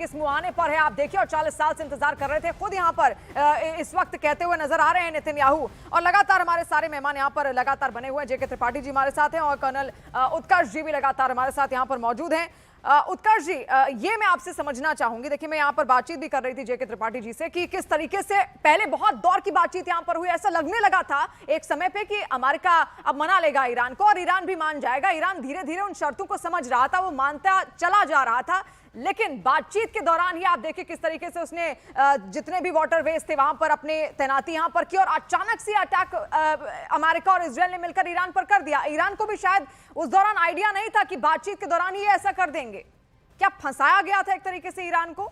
किस मुहाने पर है आप देखिए, और 40 साल से इंतजार कर रहे थे खुद यहाँ पर इस वक्त कहते हुए नजर आ रहे हैं नेतन्याहू। और लगातार हमारे सारे मेहमान यहाँ पर लगातार बने हुए हैं। जेके त्रिपाठी जी हमारे साथ हैं और कर्नल उत्कर्ष जी भी लगातार हमारे साथ यहाँ पर मौजूद हैं। उत्कर्ष जी, ये मैं आपसे समझना चाहूंगी, देखिए मैं यहाँ पर बातचीत भी कर रही थी जेके त्रिपाठी जी से कि किस तरीके से पहले बहुत दौर की बातचीत यहाँ पर हुई, ऐसा लगने लगा था एक समय पे कि अमेरिका अब मना लेगा ईरान को और ईरान भी मान जाएगा। ईरान धीरे धीरे उन शर्तों को समझ रहा था, वो मानता चला जा रहा था, लेकिन बातचीत के दौरान ही आप देखिए किस तरीके से उसने जितने भी वाटरवेज थे वहां पर अपने तैनाती यहां पर की और अचानक से अटैक अमेरिका और इजराइल ने मिलकर ईरान पर कर दिया। ईरान को भी शायद उस दौरान आइडिया नहीं था कि बातचीत के दौरान ही ऐसा कर देंगे। क्या फंसाया गया था एक तरीके से ईरान को?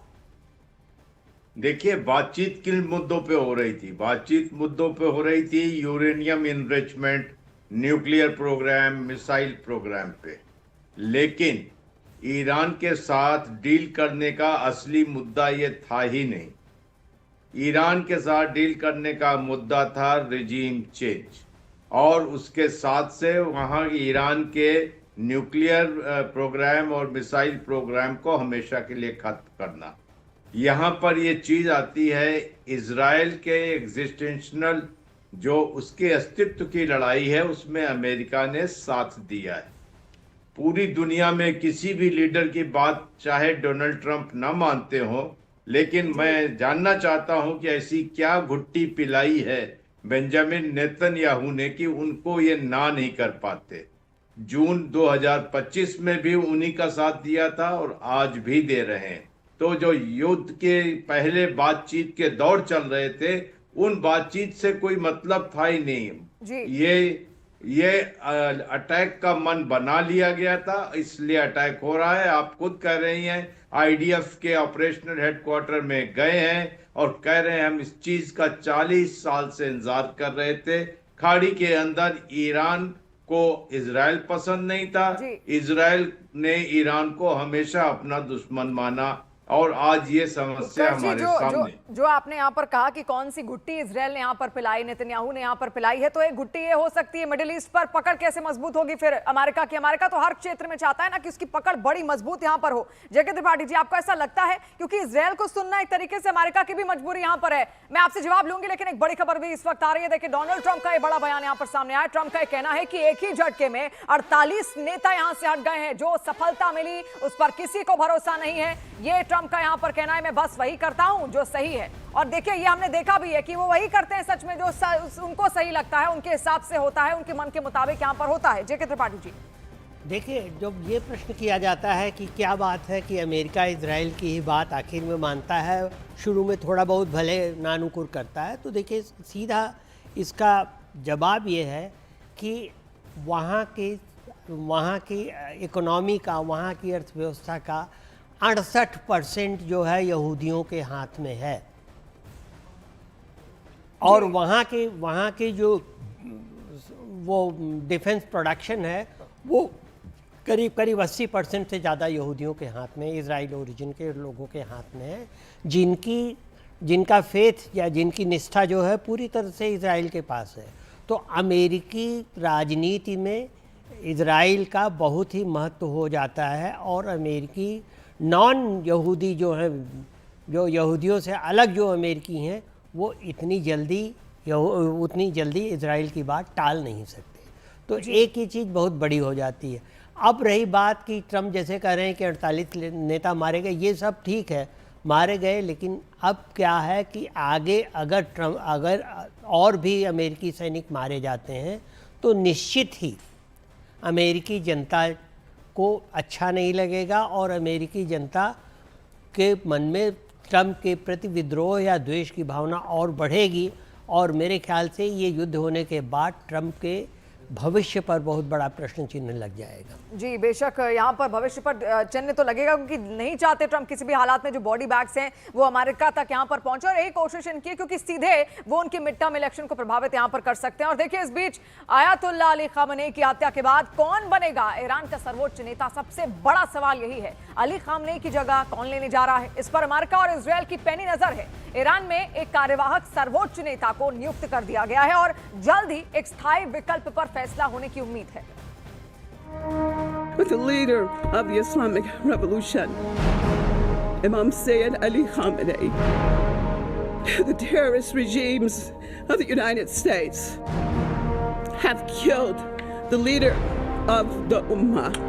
देखिए, बातचीत किन मुद्दों पे हो रही थी? बातचीत मुद्दों पे हो रही थी uranium enrichment, nuclear program, missile program पे। लेकिन ईरान के साथ डील करने का असली मुद्दा ये था ही नहीं। ईरान के साथ डील करने का मुद्दा था रिजीम चेंज, और उसके साथ से वहाँ ईरान के न्यूक्लियर प्रोग्राम और मिसाइल प्रोग्राम को हमेशा के लिए खत्म करना। यहाँ पर ये चीज़ आती है, इजराइल के एग्जिस्टेंशनल जो उसके अस्तित्व की लड़ाई है उसमें अमेरिका ने साथ दिया है। पूरी दुनिया में किसी भी लीडर की बात चाहे डोनाल्ड ट्रंप ना मानते हो, लेकिन मैं जानना चाहता हूं कि ऐसी क्या घुट्टी पिलाई है बेंजामिन नेतन्याहू ने कि उनको ये ना नहीं कर पाते। जून 2025 में भी उन्हीं का साथ दिया था और आज भी दे रहे हैं। तो जो युद्ध के पहले बातचीत के दौर चल रहे थे, उन बातचीत से कोई मतलब था ही नहीं जी। ये अटैक का मन बना लिया गया था, इसलिए अटैक हो रहा है। आप खुद कह रही हैं, आईडीएफ के ऑपरेशनल हेडक्वार्टर में गए हैं और कह रहे हैं हम इस चीज का 40 साल से इंतजार कर रहे थे। खाड़ी के अंदर ईरान को इजराइल पसंद नहीं था, इजराइल ने ईरान को हमेशा अपना दुश्मन माना, और आज ये समस्या हमारे सामने। जो आपने यहाँ पर कहा कि कौन सी घुट्टी इजराइल ने यहाँ पर पिलाई, नेतन्याहू ने यहाँ पर पिलाई है, तो एक घुट्टी ये हो सकती है मिडिल ईस्ट पर पकड़ कैसे मजबूत होगी फिर अमेरिका की? अमेरिका तो हर क्षेत्र में चाहता है ना कि उसकी पकड़ बड़ी मजबूत यहाँ पर हो। जेके त्रिपाठी जी, आपको ऐसा लगता है? क्योंकि इजराइल को सुनना एक तरीके से अमेरिका की भी मजबूरी यहाँ पर है। मैं आपसे जवाब लूंगी, लेकिन एक बड़ी खबर भी इस वक्त आ रही है। देखिए, डोनाल्ड ट्रंप का एक बड़ा बयान यहाँ पर सामने आया। ट्रंप का कहना है कि एक ही झटके में 48 नेता यहाँ से हट गए हैं। जो सफलता मिली उस पर किसी को भरोसा नहीं है, ये ट्रंप का यहाँ पर कहना है। मैं बस वही करता हूं जो सही है। और देखिए, ये हमने देखा भी है कि वो वही करते हैं सच में जो उनको सही लगता है, उनके हिसाब से होता है, उनके मन के मुताबिक यहाँ पर होता है। जेके त्रिपाठी जी, देखिए, जब ये प्रश्न किया जाता है कि क्या बात है कि अमेरिका इजराइल की ही बात आखिर में मानता है, शुरू में थोड़ा बहुत भले नानुकुर करता है, तो देखिए सीधा इसका जवाब ये है कि वहाँ की इकोनॉमी का, वहाँ की अर्थव्यवस्था का 68% जो है यहूदियों के हाथ में है। और वहाँ के जो वो डिफेंस प्रोडक्शन है वो करीब 80% से ज़्यादा यहूदियों के हाथ में, इजराइल ओरिजिन के लोगों के हाथ में है, जिनका फेथ या जिनकी निष्ठा जो है पूरी तरह से इजराइल के पास है। तो अमेरिकी राजनीति में इजराइल का बहुत ही महत्व हो जाता है, और अमेरिकी नॉन यहूदी जो हैं, जो यहूदियों से अलग जो अमेरिकी हैं, वो उतनी जल्दी इजराइल की बात टाल नहीं सकते। तो एक ही चीज़ बहुत बड़ी हो जाती है। अब रही बात कि ट्रम्प जैसे कह रहे हैं कि 48 नेता मारे गए, ये सब ठीक है, मारे गए, लेकिन अब क्या है कि आगे अगर और भी अमेरिकी सैनिक मारे जाते हैं तो निश्चित ही अमेरिकी जनता को अच्छा नहीं लगेगा, और अमेरिकी जनता के मन में ट्रंप के प्रति विद्रोह या द्वेष की भावना और बढ़ेगी। और मेरे ख्याल से ये युद्ध होने के बाद ट्रंप के भविष्य पर बहुत बड़ा प्रश्न चिन्ह लग जाएगा। जी बेशक, यहाँ पर भविष्य पर चिन्ह तो लगेगा, क्योंकि नहीं चाहते ट्रंप किसी भी हालात में जो बॉडी बैग्स हैं वो अमेरिका तक यहाँ पर पहुंचे, और यही कोशिश इनकी, क्योंकि सीधे वो उनकी मिड टर्म इलेक्शन को प्रभावित यहाँ पर कर सकते हैं। और देखिए, इस बीच आयतुल्लाह अली खामनेई की हत्या के बाद कौन बनेगा ईरान का सर्वोच्च नेता? सबसे बड़ा सवाल यही है। अली खामनेई की जगह कौन लेने जा रहा है? इस पर अमेरिका और इजरायल की पैनी नजर है। ईरान में एक कार्यवाहक सर्वोच्च नेता को नियुक्त कर दिया गया है, और जल्द ही एक स्थायी विकल्प पर फैसला होने की उम्मीद है। But the leader of the Islamic Revolution Imam Sayyid Ali Khamenei. The terrorist regimes of the United States have killed the leader of the Ummah.